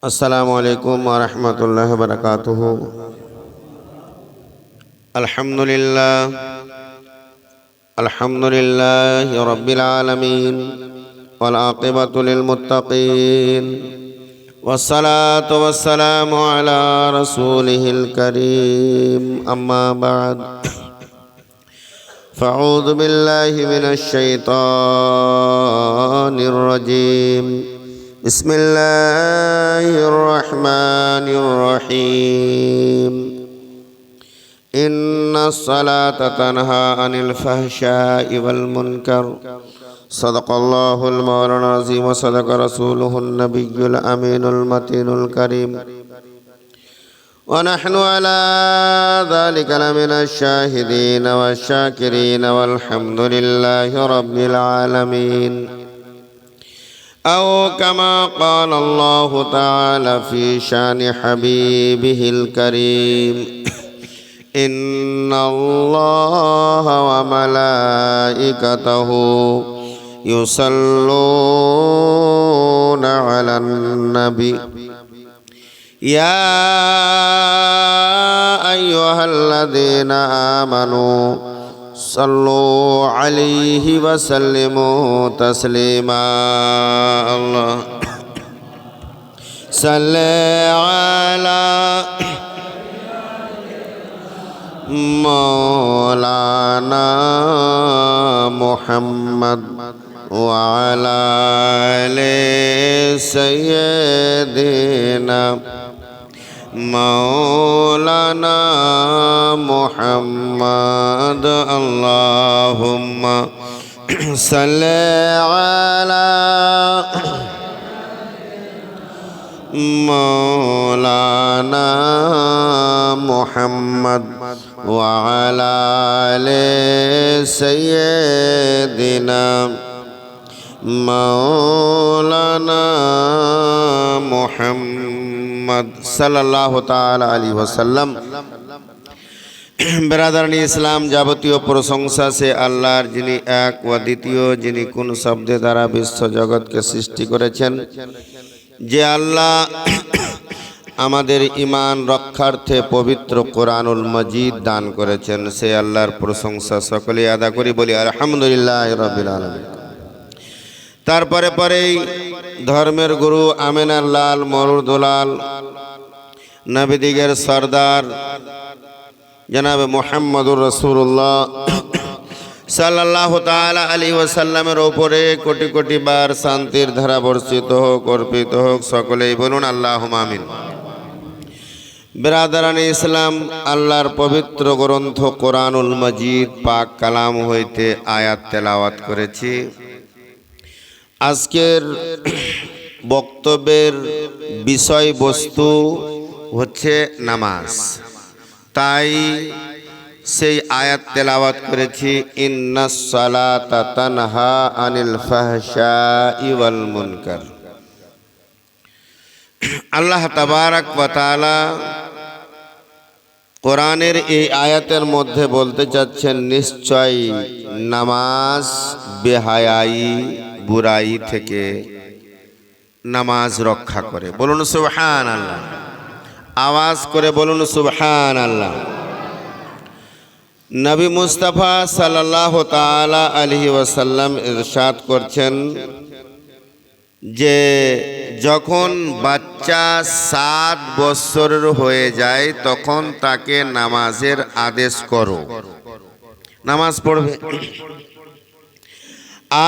আসসালামু আলাইকুম ওয়া রাহমাতুল্লাহি ওয়া বারাকাতুহু। আলহামদুলিল্লাহি রাব্বিল আলামিন ওয়াল আকিবাতু লিল মুত্তাকিন ওয়াসসালাতু ওয়াসসালামু আলা রাসূলিহিল কারীম। আম্মা বা'দ। ফাউযু বিল্লাহি মিনাশ শাইতানির রাজীম। বিসমিল্লাহির রহমানির রহিম। ইন্নাস সালাতা তানহা আনিল ফাহশাই ওয়াল মুনকার। সাদাকাল্লাহুল মাওলানা আযীম ওয়া সাদাকা রাসূলুহুন নাবিয়্যুল আমিনুল মাতিনুল কারীম। ওয়া নাহনু আলা যালিকা লামিনাশ শাহিদিন ওয়াশ শাকিরিন ওয়াল হামদুলিল্লাহি রাব্বিল আলামিন। أو كما قال الله تعالى في شان حبيبه الكريم إن الله وملائكته يصلون على النبي يا أيها الذين آمنوا صلوا عليه وسلموا تسليما الله صل على مولانا محمد وعلى آل سيدنا مولانا محمد اللهم صل على مولانا محمد وعلى آل سيدنا مولانا محمد সাল্লাল্লাহু তাআলা আলাইহি ওয়াসাল্লাম। বেরাদারানি ইসলাম, যাবতীয় প্রশংসা সে আল্লাহর, যিনি এক ও দ্বিতীয়, যিনি কোন শব্দে দ্বারা বিশ্ব জগৎকে সৃষ্টি করেছেন। যে আল্লাহ আমাদের ঈমান রক্ষার্থে পবিত্র কোরআনুল মজিদ দান করেছেন, সে আল্লাহর প্রশংসা সকলে আদা করি, বলি আলহামদুলিল্লাহি রাব্বিল আলামিন। তারপরে পরেই ধর্মের গুরু আমিনার লাল মরুদুলাল নবীদিগের সরদার জনাবে মুহাম্মদুর রাসূলুল্লাহ সাল্লাল্লাহু তাআলা আলাইহি ওয়াসাল্লামের উপরে কোটি কোটি বার শান্তির ধারা বর্ষিত হোক, অর্পিত হোক। সকলেই বলুন আল্লাহুম্মা আমিন। বেরাদারানি ইসলাম, আল্লাহর পবিত্র গ্রন্থ কোরআনুল মজিদ পাক কালাম হইতে আয়াত তেলাওয়াত করেছি। আজকের বক্তব্যের বিষয়বস্তু হচ্ছে নামাজ, তাই সেই আয়াত তেলাওয়াত করেছি। ইন্নাস সালাতা তানহা আনিল ফাহশাই ওয়াল মুনকার। আল্লাহ তাবারাক ওয়া তাআলা কোরআনের এই আয়াতের মধ্যে বলতে চাচ্ছেন, নিশ্চয় নামাজ বেহায়াই বুরাই থেকে নামাজ রক্ষা করে। বলুন সুবহানাল্লাহ, আওয়াজ করে বলুন সুবহানাল্লাহ। নবী মুস্তাফা সাল্লাল্লাহু তাআলা আলাইহি ওয়াসাল্লাম ইরশাদ করছেন যে যখন বাচ্চা 7 বছরের হয়ে যায় তখন তাকে নামাজের আদেশ করো, নামাজ পড়বে।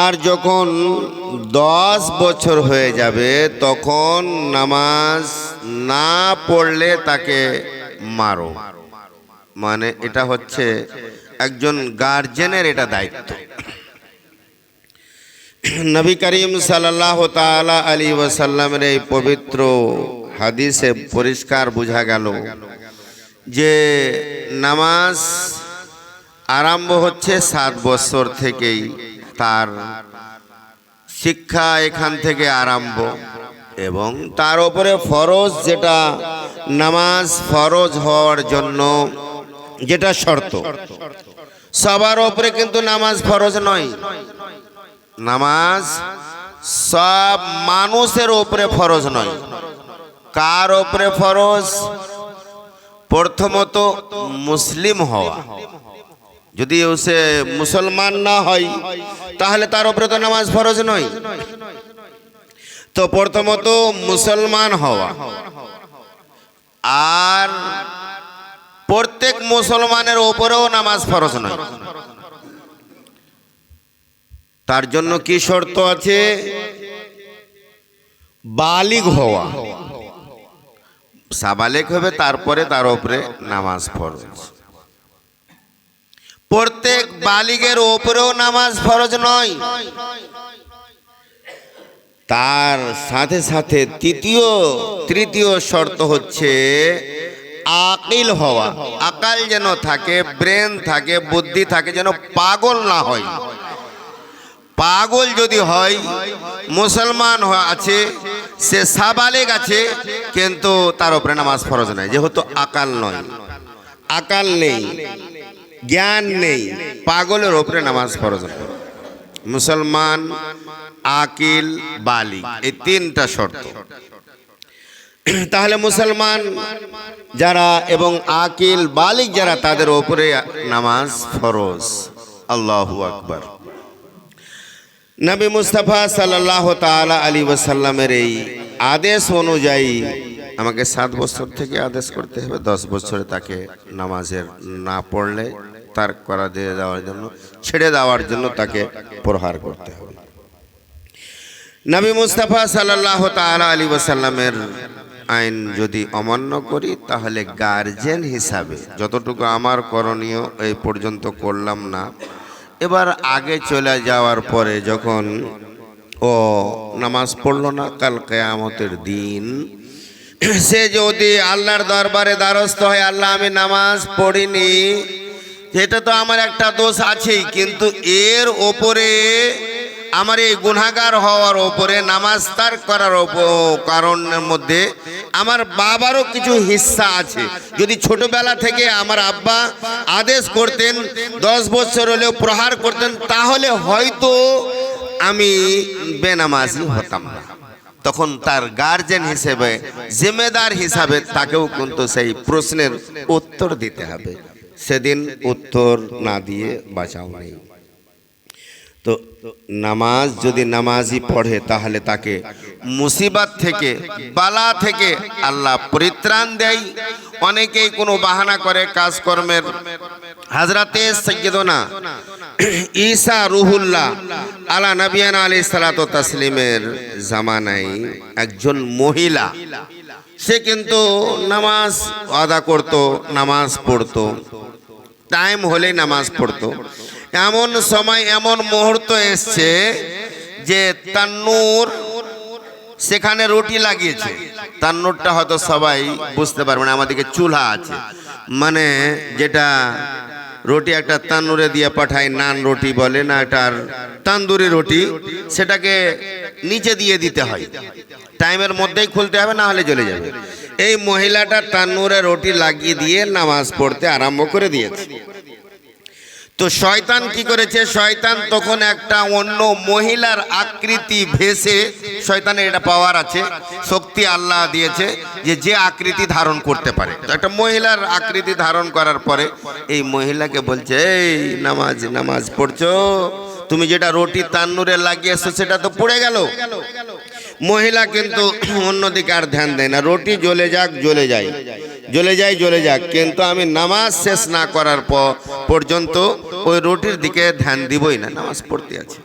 আর যখন 10 বছর হয়ে যাবে তখন নামাজ না পড়লে তাকে মারো। মানে এটা হচ্ছে একজন গার্জেনের এটা দায়িত্ব। নবী করিম সাল্লাল্লাহু তাআলা আলাইহি ওয়াসাল্লামের এই পবিত্র হাদিসে পরিষ্কার বোঝা গেল যে নামাজ আরম্ভ হচ্ছে 7 বছর থেকেই। তার শিক্ষা এখান থেকে আরম্ভ, এবং তার উপরে ফরজ, যেটা নামাজ ফরজ হওয়ার জন্য যেটা শর্ত। সবার উপরে কিন্তু নামাজ ফরজ নয়। নামাজ সব মানুষের উপরে ফরজ নয়। কার উপরে ফরজ? প্রথমত মুসলিম হওয়া। যদি সে মুসলমান না হয় তাহলে তার উপরে তো নামাজ ফরজ নয়। তো প্রথমত মুসলমান হওয়া, আর প্রত্যেক মুসলমানের উপরেও নামাজ ফরজ নয়। তার জন্য কি শর্ত আছে? বালিগ হওয়া, সাবালেগ হবে, তারপরে তার উপরে নামাজ ফরজ। প্রত্যেক বালিগের উপরেও নামাজ ফরজ নয়। তার সাথে সাথে তৃতীয় শর্ত হচ্ছে আকিল হওয়া। আকাল যেন থাকে, ব্রেন থাকে, বুদ্ধি থাকে, যেন পাগল না হয়। পাগল যদি হয়, মুসলমান আছে, সে সাবালেগ আছে, কিন্তু তার উপরে নামাজ ফরজ নয়, যেহেতু আকাল নয়, আকাল নেই, জ্ঞান নেই, পাগলের উপরে নামাজ ফরজ নয়। মুসলমান, আকিল, বালিগ, এই তিনটা শর্ত। তাহলে মুসলমান যারা এবং আকিল বালিগ যারা, তাদের উপরে নামাজ ফরজ। আল্লাহু আকবার। নবী মুস্তাফা সাল্লাল্লাহু তাআলা আলাইহি ওয়াসাল্লামের এই আদেশ অনুযায়ী আমাকে 7 বছর থেকে আদেশ করতে হবে। 10 বছরে তাকে নামাজের না পড়লে তার করা দিয়ে দেওয়ার জন্য, ছেড়ে দেওয়ার জন্য তাকে প্রহার করতে হবে। নবী মুস্তাফা সাল্লাল্লাহু তাআলা আলাইহি ওয়াসাল্লামের আইন যদি অমান্য করি, তাহলে গার্জেন হিসাবে যতটুকু আমার করণীয় এই পর্যন্ত করলাম না, এবার আগে চলে যাওয়ার পরে যখন ও নামাজ পড়লো না, কাল কিয়ামতের দিন সে যদি আল্লাহর দরবারে দ্বারস্থ হয়, আল্লাহ আমি নামাজ পড়িনি, এটা তো আমার একটা দোষ আছেই, কিন্তু এর ওপরে আমার এই গুনাহগার হওয়ার ওপরে, নামাজ তারক করার কারণের মধ্যে আমার বাবারও কিছু হিস্সা আছে। যদি ছোটবেলা থেকে আমার আব্বা আদেশ করতেন, 10 বছর হলেও প্রহার করতেন, তাহলে হয়তো আমি বেনামাজি হতাম না। তখন তার গার্জেন হিসেবে, জিম্মেদার হিসাবে তাকেও কিন্তু সেই প্রশ্নের উত্তর দিতে হবে। সেদিন উত্তর না দিয়ে বাঁচাও নেই। তো নামাজ যদি নামাজি পড়ে, তাহলে তাকে মুসিবত থেকে, বালা থেকে আল্লাহ পরিত্রাণ দেয়। অনেকেই কোনো বাহানা করে কাজকর্মের। হযরতে সাইয়্যিদুনা ঈসা রুহুল্লাহ আলা নবিয়ানা আলাইহিস সালাতু ওয়াস তাসলিমের জামানায় একজন মহিলা, সে কিন্তু নামাজ আদা করত, নামাজ পড়তো, টাইম হলে নামাজ পড়তো। এমন সময়, এমন মুহূর্ত এসছে যে তান্নুর, সেখানে রুটি লাগিয়েছে। তান্নুরটা হয়তো সবাই বুঝতে পারবে না, আমাদেরকে চুলা আছে, মানে যেটা রুটি একটা তান্নুরে দিয়ে পাঠায়, নান রুটি বলে না, এটার তান্দুরি রুটি, সেটাকে নিচে দিয়ে দিতে হয়, টাইমের মধ্যেই খুলতে হবে, না হলে জ্বলে যাবে। এই মহিলাটা তান্নুরে রুটি লাগিয়ে দিয়ে নামাজ পড়তে আরম্ভ করে দিয়েছে। তো শয়তান কি করেছে? শয়তান তখন একটা অন্য মহিলার আকৃতি ভেসে, শয়তানের এটা পাওয়ার আছে, শক্তি আল্লাহ দিয়েছে যে আকৃতি ধারণ করতে পারে। তো একটা মহিলার আকৃতি ধারণ করার পরে এই মহিলাকে বলছে, এই নামাজ পড়ছো, তুমি যেটা রুটি তান্নুরে লাগিয়েছো সেটা তো পড়ে গেল। মহিলা কিন্তু অন্যদিকে আর ধ্যান দেয় না, রুটি জ্বলে যাক, কিন্তু আমি নামাজ শেষ না করার পর্যন্ত ওই রুটির দিকে ধ্যান দিবই না, নামাজ পড়তে আছে।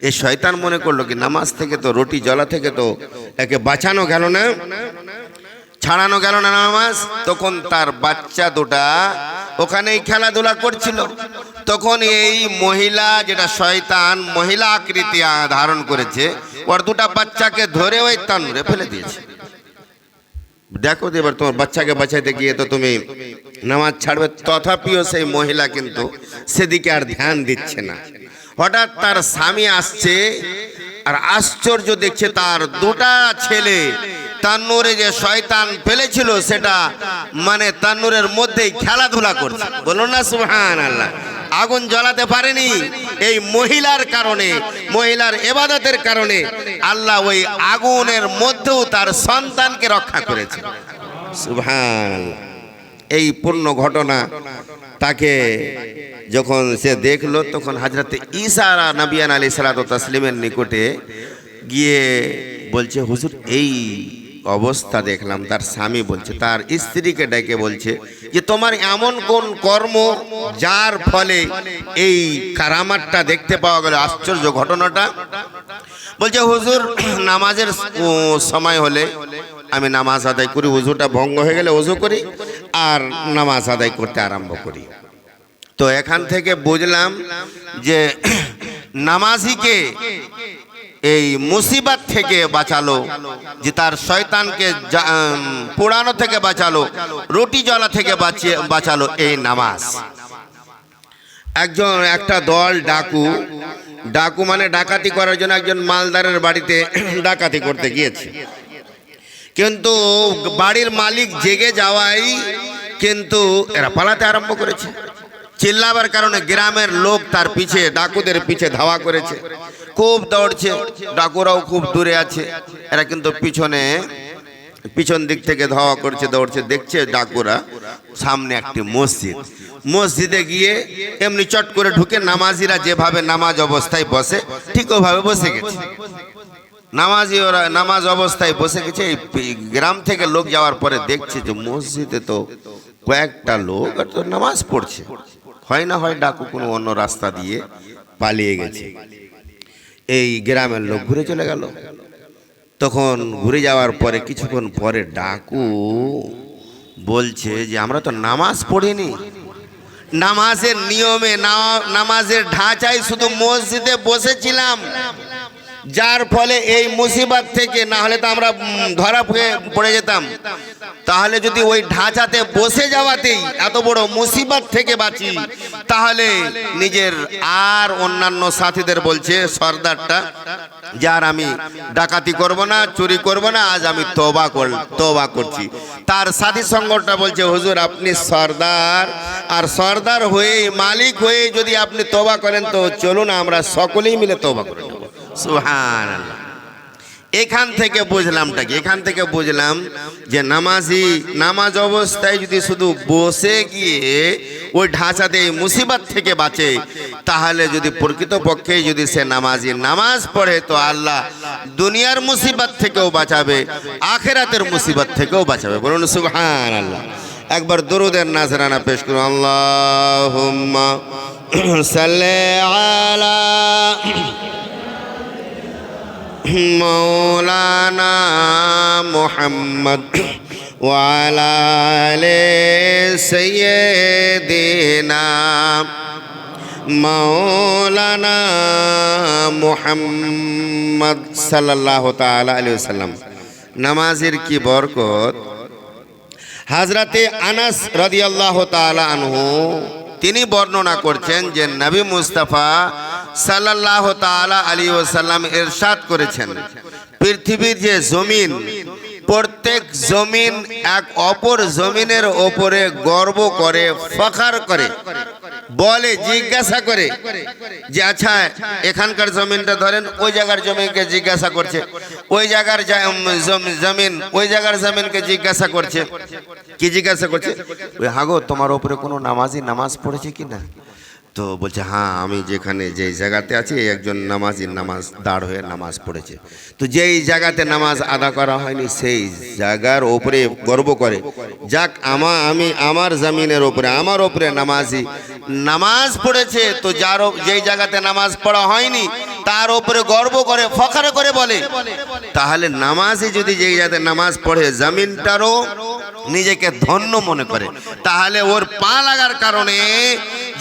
এই শয়তান মনে করলো কি নামাজ থেকে তো, রুটি জ্বলা থেকে তো একে বাঁচানো গেল না, ছাড়ানো গেল না নামাজ। তখন তার বাচ্চা দুটা ওখানেই খেলাধুলা করছিল। তখন এই মহিলা, যেটা শয়তান মহিলা আকৃতি ধারণ করেছে, ওর দুটা বাচ্চাকে ধরে ওই তান্নুরে ফেলে দিয়েছে। দেখো এবার তোমার বাচ্চাকে বাঁচাইতে গিয়ে তো তুমি নামাজ ছাড়বে। তথাপিও সেই মহিলা কিন্তু সেদিকে আর ধ্যান দিচ্ছে না। হঠাৎ তার স্বামী আসছে, আর আশ্চর্য দেখছে, তার দুটা ছেলে তান্নুরে যে শয়তান ফেলেছিল সেটা মানে তান্নুরের মধ্যেই খেলাধুলা করছে, বলুন না সুবহানাল্লাহ। আগুন জ্বালাতে পারেনি এই মহিলার কারণে, মহিলার ইবাদতের কারণে আল্লাহ ওই আগুনের মধ্যেও তার সন্তানকে রক্ষা করেছে, সুবহানাল্লাহ। এই পূর্ণ ঘটনা তাকে যখন সে দেখলো তখন হযরত ঈসা নবী আলাইহিস সালাতু ওয়াস তাসলিমের নিকটে গিয়ে বলছে, হুজুর এই অবস্থা দেখলাম। তার স্বামী বলছে, তার স্ত্রীকে ডেকে বলছে যে তোমার এমন কোন কর্ম যার ফলে এই কারামাতটা দেখতে পাওয়া গেল, আশ্চর্য ঘটনাটা। বলছে হুজুর নামাজের সময় হলে আমি নামাজ আদায় করি, ওযুটা ভঙ্গ হয়ে গেলে ওযু করি আর নামাজ আদায় করতে আরম্ভ করি। তো এখান থেকে বুঝলাম যে নামাজিকে এই মুসিবত থেকে বাঁচালো, যে তার শয়তানকে পোড়ানো থেকে বাঁচালো, রুটি জ্বালা থেকে বাঁচালো এই নামাজ। একটা দল ডাকু মানে ডাকাতি করার জন্য একজন মালদারের বাড়িতে ডাকাতি করতে গিয়েছে, কিন্তু বাড়ির মালিক জেগে যাওয়াই কিন্তু এরা পালাতে আরম্ভ করেছে। চিল্লাবার কারণে গ্রামের লোক তার পিছে, ডাকুদের পিছে ধাওয়া করেছে, খুব দৌড়ছে। ডাকুরাও খুব দূরে আছে, এরা কিন্তু পিছন দিক থেকে ধাওয়া করছে, দৌড়ছে। দেখছে ডাকুরা সামনে একটি মসজিদে গিয়ে এমনি চট করে ঢুকে নামাজিরা যেভাবে নামাজ অবস্থায় বসে ঠিক ওভাবে বসে গেছে। ওরা নামাজ অবস্থায় বসে গেছে। এই গ্রাম থেকে লোক যাওয়ার পরে দেখছে যে মসজিদে তো কয়েকটা লোক তো নামাজ পড়ছে, হয় না হয় ডাকু কোনো অন্য রাস্তা দিয়ে পালিয়ে গেছে। এই গ্রামের লোক ঘুরে চলে গেল। তখন ঘুরে যাওয়ার পরে কিছুক্ষণ পরে ডাকু বলছে যে আমরা তো নামাজ পড়িনি, নামাজের নিয়মে নামাজের ঢাঁচায় শুধু মসজিদে বসেছিলাম, যার ফলে এই মুসিবত থেকে, না হলে তো আমরা ধরা পড়ে যেতাম। তাহলে যদি ওই ঢাঁচাতে বসে যাওয়াতেই এত বড় মুসিবত থেকে বাঁচি, তাহলে নিজের আর অন্যান্য সাথীদের বলছে সর্দারটা, যার আমি ডাকাতি করব না, চুরি করব না, আজ আমি তওবা করছি। তার সাথী সংগঠনটা বলছে হুজুর আপনি সর্দার, আর সর্দার হয়ে মালিক হয়ে যদি আপনি তওবা করেন তো চলুন আমরা সকলেই মিলে তওবা করে নেব, সুবহানাল্লাহ। এখান থেকে বুঝলাম যে নামাজ অবস্থায় যদি শুধু বসে গিয়ে ওই ঢাঁচাতে এই মুসিবত থেকে বাঁচে, তাহলে যদি প্রকৃতপক্ষে যদি সে নামাজ পড়ে তো আল্লাহ দুনিয়ার মুসিবত থেকেও বাঁচাবে, আখিরাতের মুসিবত থেকেও বাঁচাবে, বলুন সুবহানাল্লাহ। একবার দরুদের নাজরানা পেশ করুন, আল্লাহুম্মা সাল্লি আলা মৌলানা মুহাম্মদ ওয়া আলা আলি সাইয়্যিদিনা মৌলানা মুহাম্মদ সাল্লাল্লাহু তাআলা আলাইহি ওয়াসাল্লাম। নামাজের কি বরকত! হযরতে আনাস রাদিয়াল্লাহু তাআলা আনহু তিনি বর্ণনা করছেন যে নবী মুস্তাফা সাল্লাল্লাহু তাআলা আলাইহি ওয়াসাল্লাম ইরশাদ করেছেন, পৃথিবীর যে জমিন, প্রত্যেক জমিন এক অপর জমিনের ওপরে গর্ব করে, ফখর করে, বলে, জিজ্ঞাসা করে যে আচ্ছা এখানকার জমিনটা ধরেন, ওই জায়গার জমিনকে জিজ্ঞাসা করছে, ওই জায়গার জমিন ওই জায়গার জমিনকে জিজ্ঞাসা করছে, কি জিজ্ঞাসা করছে? ওই হাগো তোমার ওপরে কোনো নামাজ পড়েছে কি না? তো বলছে হ্যাঁ, আমি যেই জায়গাতে আছি একজন নামাজ দাঁড় হয়ে নামাজ পড়েছে। তো যেই জায়গাতে নামাজ আদা করা হয়নি সেই জায়গার ওপরে গর্ব করে, যাক আমার জমিনের ওপরে, আমার ওপরে নামাজ পড়েছে। তো যেই জায়গাতে নামাজ পড়া হয়নি তার ওপরে গর্ব করে, ফখর করে বলে। তাহলে নামাজে যদি যেই জায়গাতে নামাজ পড়ে জমিনটারও নিজেকে ধন্য মনে করে, তাহলে ওর পা লাগার কারণে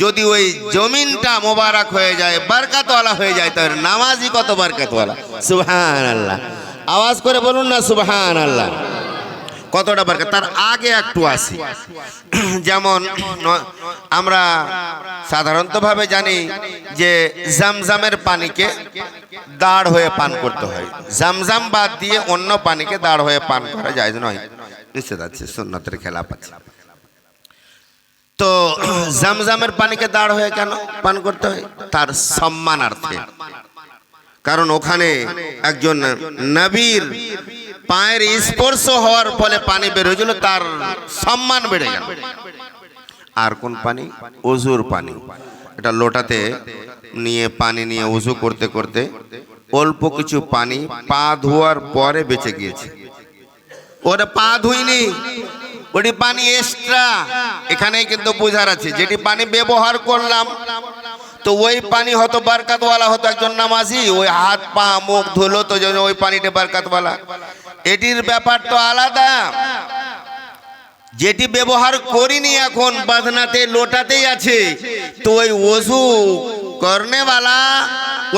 যদি ওই জমিনটা মোবারক হয়ে যায়, বরকতওয়ালা হয়ে যায়, তাহলে নামাজই কত বরকতওয়ালা, সুবহানাল্লাহ। আওয়াজ করে বলুন না সুবহানাল্লাহ। কতটা বরকত! তার আগে একটু আসি, যেমন আমরা সাধারণতভাবে জানি যে জামজামের পানিকে দাঁড় হয়ে পান করতে হয়। জামজাম বাদ দিয়ে অন্য পানিকে দাঁড় হয়ে পান করা যায় নয়, নিষেধ আছে, সুন্নতের খেলাফ আছে। তো জামজামের পানিকে দাঁড় হয়ে কেন পান করতে হয়? তার সম্মানার্থে। কারণ ওখানে একজন নবীর পায়ের স্পর্শ হওয়ার ফলে পানি বের হয়েছিল, তার সম্মান বেড়ে গেল। আর কোন পানি? ওযুর পানি। এটা লোটাতে নিয়ে পানি নিয়ে ওযু করতে করতে অল্প কিছু পানি পা ধোয়ার পরে বেঁচে গিয়েছে। ওটা পা ধুইনি, ওটি পানি এক্সট্রা। এখানেই কিন্তু বোঝার আছে, যেটি পানি ব্যবহার করলাম তো ওই পানি হয়তো বরকতওয়ালা হতো। একজন নামাজি ওই হাত পা মুখ ধুলো তো যেন ওই পানিটা বরকতওয়ালা, এটির ব্যাপার তো আলাদা। যেটি ব্যবহার করিনি এখন বাদনাতে লোটাতেই আছে, তো ওই ওযু করনেওয়ালা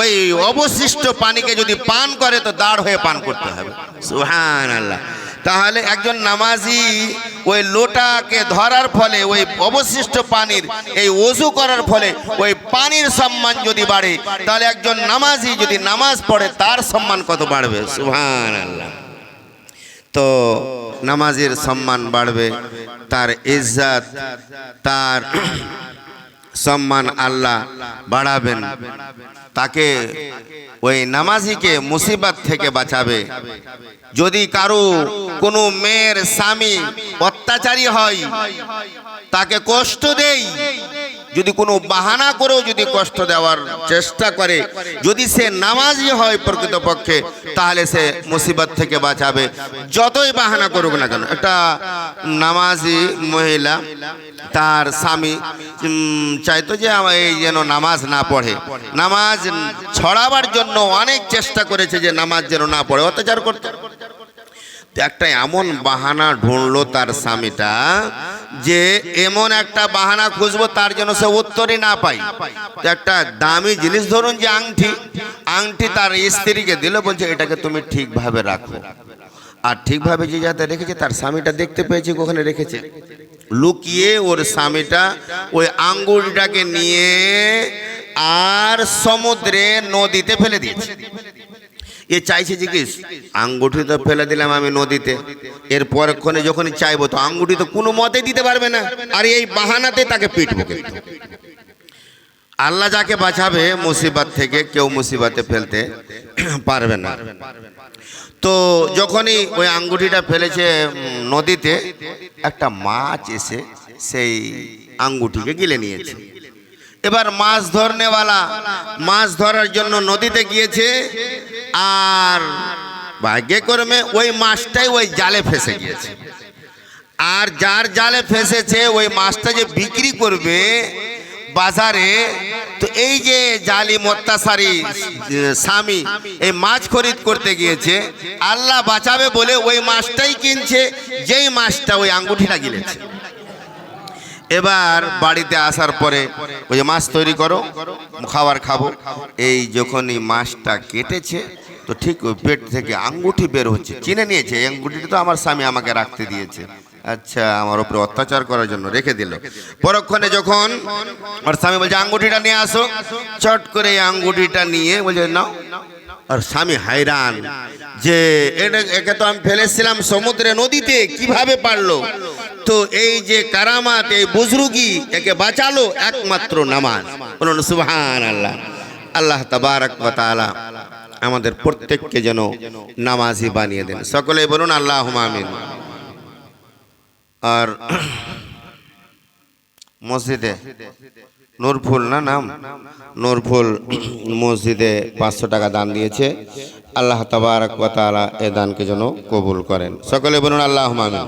ওই অবশিষ্ট পানিকে যদি পান করে তো দাঁড় হয়ে পান করতে হবে। সুবহানাল্লাহ। তাহলে একজন নামাজি ওই লোটাকে ধরার ফলে ওই অবশিষ্ট পানির এই ওযু করার ফলে ওই পানির সম্মান যদি বাড়ে, তাহলে একজন নামাজি যদি নামাজ পড়ে তার সম্মান কত বাড়বে। সুবহানাল্লাহ। তো নামাজের সম্মান বাড়বে, তার ইজ্জত, তার সম্মান আল্লাহ বাড়াবেন। তাকে ওই নামাজিকে মুসিবত থেকে বাঁচাবে। যদি কারো কোনো মেয়ের স্বামী অত্যাচারী হয়, তাকে কষ্ট দেয়, যদি কোনো বাহানা করেও যদি কষ্ট দেওয়ার চেষ্টা করে, যদি সে নামাজি হয় প্রকৃতপক্ষে, তাহলে সে মুসিবত থেকে বাঁচাবে, যতই বাহানা করুক না কেন। একটা নামাজি মহিলা তার স্বামী চাইতো যে এই যেন নামাজ না পড়ে, নামাজ ছড়াবার জন্য অনেক চেষ্টা করেছে যে নামাজ যেন না পড়ে, অত্যাচার করতে। একটা এমন বাহানা ঢুঁড়লো তার স্বামীটা যে এমন একটা বাহানা খুঁজবো তার জন্য সে উত্তরই না পাই। একটা দামি জিনিস, ধরুন যে আংটি তার স্ত্রীকে দিল, বলছে এটাকে তুমি ঠিকভাবে রাখো। আর ঠিকভাবে যে যাতে রেখেছে তার স্বামীটা দেখতে পেয়েছে ওখানে রেখেছে, লুকিয়ে ওর স্বামীটা ওই আঙ্গুলটাকে নিয়ে আর সমুদ্রে নদীতে ফেলে দিয়েছে। এ চাইছে যে কি আঙ্গুঠি তো ফেলে দিলাম আমি নদীতে, এর পরক্ষণে যখনই চাইবো তো আঙ্গুঠি তো কোনো মতে দিতে পারবে না, আর এই বাহানাতে তাকে পিটবো। কিন্তু আল্লাহ যাকে বাঁচাবে মুসিবত থেকে, কেউ মুসিবতে ফেলতে পারবে না। তো যখনই ওই আঙ্গুঠিটা ফেলেছে নদীতে, একটা মাছ এসে সেই আঙ্গুঠিকে গিলে নিয়েছে। এবার মাছ ধরনেওয়ালা মাছ ধরার জন্য নদীতে গিয়েছে, আর ভাগ্যক্রমে ওই মাছটাই ওই জালে ফেসে গিয়েছে। আর যার জালে ফেসেছে ওই মাছটা যে বিক্রি করবে বাজারে, তো এই যে জালি মত্তাসারি স্বামী এই মাছ খরিদ করতে গিয়েছে, আল্লাহ বাঁচাবে বলে ওই মাছটাই কিনছে, যেই মাছটা ওই আঙ্গুঠিটা গিলেছে। এবার বাড়িতে আসার পরে ওই যে মাছ তৈরি করো, খাবার খাবো। এই যখনই মাছটা কেটেছে তো ঠিক ওই পেট থেকে আঙ্গুঠি বের হচ্ছে, চিনে নিয়েছে এই আঙ্গুঠিটা তো আমার স্বামী আমাকে রাখতে দিয়েছে, আচ্ছা আমার উপরে অত্যাচার করার জন্য রেখে দিল। পরক্ষণে যখন ওর স্বামী বলছে আঙ্গুঠিটা নিয়ে আসো, চট করে এই আঙ্গুঠিটা নিয়ে বলছে নাও। আর স্বামী হায়রান যে একে তো আমি ফেলেছিলাম সমুদ্রে নদীতে, কিভাবে পারলো? তো এই যে কারামাত, এই বুজরুগি একে বাঁচালো একমাত্র নামাজ। বলুন সুবহানাল্লাহ। আল্লাহ তাবারক ওয়া তাআলা আমাদের প্রত্যেককে যেন নামাজি বানিয়ে দেন। সকলে বলুন আল্লাহুম্মা আমিন। আর মসজিদে নূরফুল না নাম, নূরফুল মসজিদে 500 টাকা দান দিয়েছে। আল্লাহ তাবারক ওয়া তাআলা এ দানকে যেন কবুল করেন। সকলে বলুন আল্লাহুম্মা আমিন।